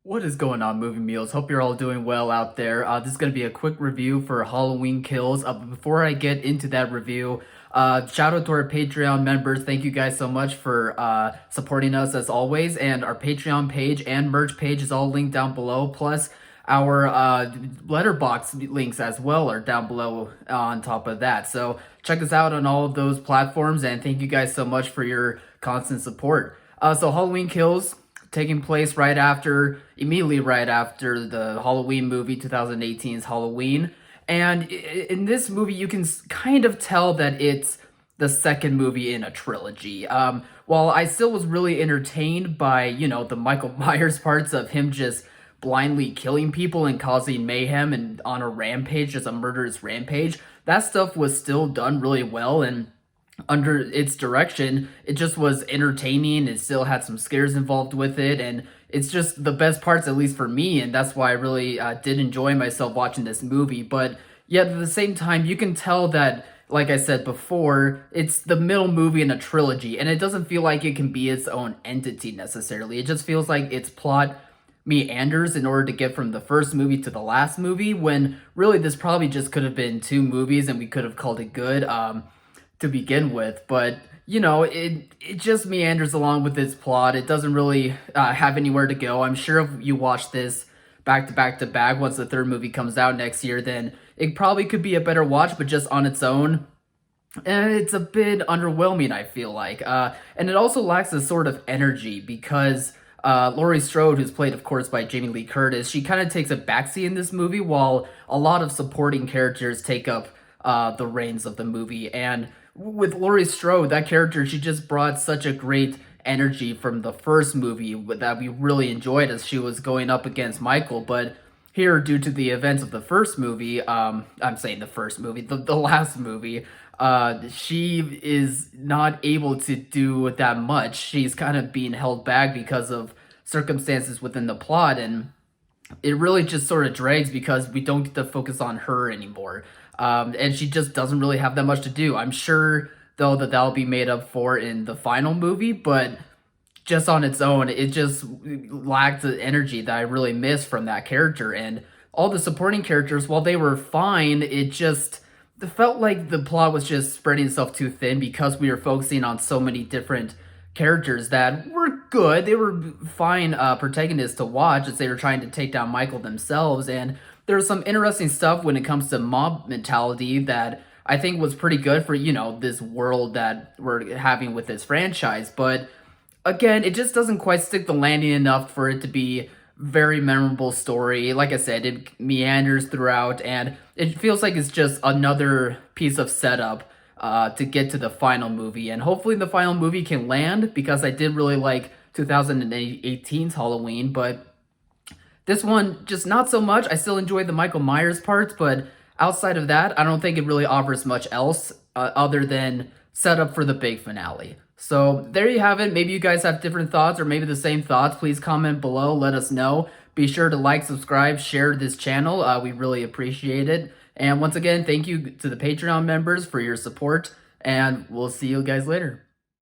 What is going on, Movie Meals? Hope you're all doing well out there. This is going to be a quick review for Halloween Kills. But before I get into that review, shout out to our Patreon members. Thank you guys so much for supporting us as always. And our Patreon page and merch page is all linked down below. Plus, our letterbox links as well are down below on top of that. So check us out on all of those platforms. And thank you guys so much for your constant support. So Halloween Kills taking place immediately right after the Halloween movie, 2018's Halloween. And in this movie, you can kind of tell that it's the second movie in a trilogy. While I still was really entertained by, the Michael Myers parts of him just blindly killing people and causing mayhem and on a rampage, just a murderous rampage, that stuff was still done really well. And under its direction, it just was entertaining. It still had some scares involved with it, and it's just the best parts, at least for me, and that's why I really did enjoy myself watching this movie. But yet at the same time, you can tell that, like I said before, it's the middle movie in a trilogy, and it doesn't feel like it can be its own entity necessarily. It just feels like its plot meanders in order to get from the first movie to the last movie, when really this probably just could have been two movies and we could have called it good. To begin with, but it just meanders along with its plot. It doesn't really have anywhere to go. I'm sure if you watch this back to back to back once the third movie comes out next year, then it probably could be a better watch, but just on its own, and it's a bit underwhelming, I feel like. And it also lacks a sort of energy because Laurie Strode, who's played, of course, by Jamie Lee Curtis, she kind of takes a backseat in this movie while a lot of supporting characters take up the reins of the movie. And with Laurie Strode, that character, she just brought such a great energy from the first movie that we really enjoyed as she was going up against Michael. But here, due to the events of the first movie, I'm saying the first movie, the last movie, she is not able to do that much. She's kind of being held back because of circumstances within the plot, and it really just sort of drags because we don't get to focus on her anymore. And she just doesn't really have that much to do. I'm sure, though, that that'll be made up for in the final movie, but just on its own, it just lacked the energy that I really missed from that character. And all the supporting characters, while they were fine, it felt like the plot was just spreading itself too thin because we were focusing on so many different characters that were good. They were fine protagonists to watch as they were trying to take down Michael themselves. And there was some interesting stuff when it comes to mob mentality that I think was pretty good for, this world that we're having with this franchise. But again, it just doesn't quite stick the landing enough for it to be very memorable story. Like I said, it meanders throughout, and it feels like it's just another piece of setup to get to the final movie. And hopefully the final movie can land, because I did really like 2018's Halloween, but this one, just not so much. I still enjoy the Michael Myers parts, but outside of that, I don't think it really offers much else other than setup for the big finale. So there you have it. Maybe you guys have different thoughts or maybe the same thoughts. Please comment below. Let us know. Be sure to like, subscribe, share this channel. We really appreciate it. And once again, thank you to the Patreon members for your support, and we'll see you guys later.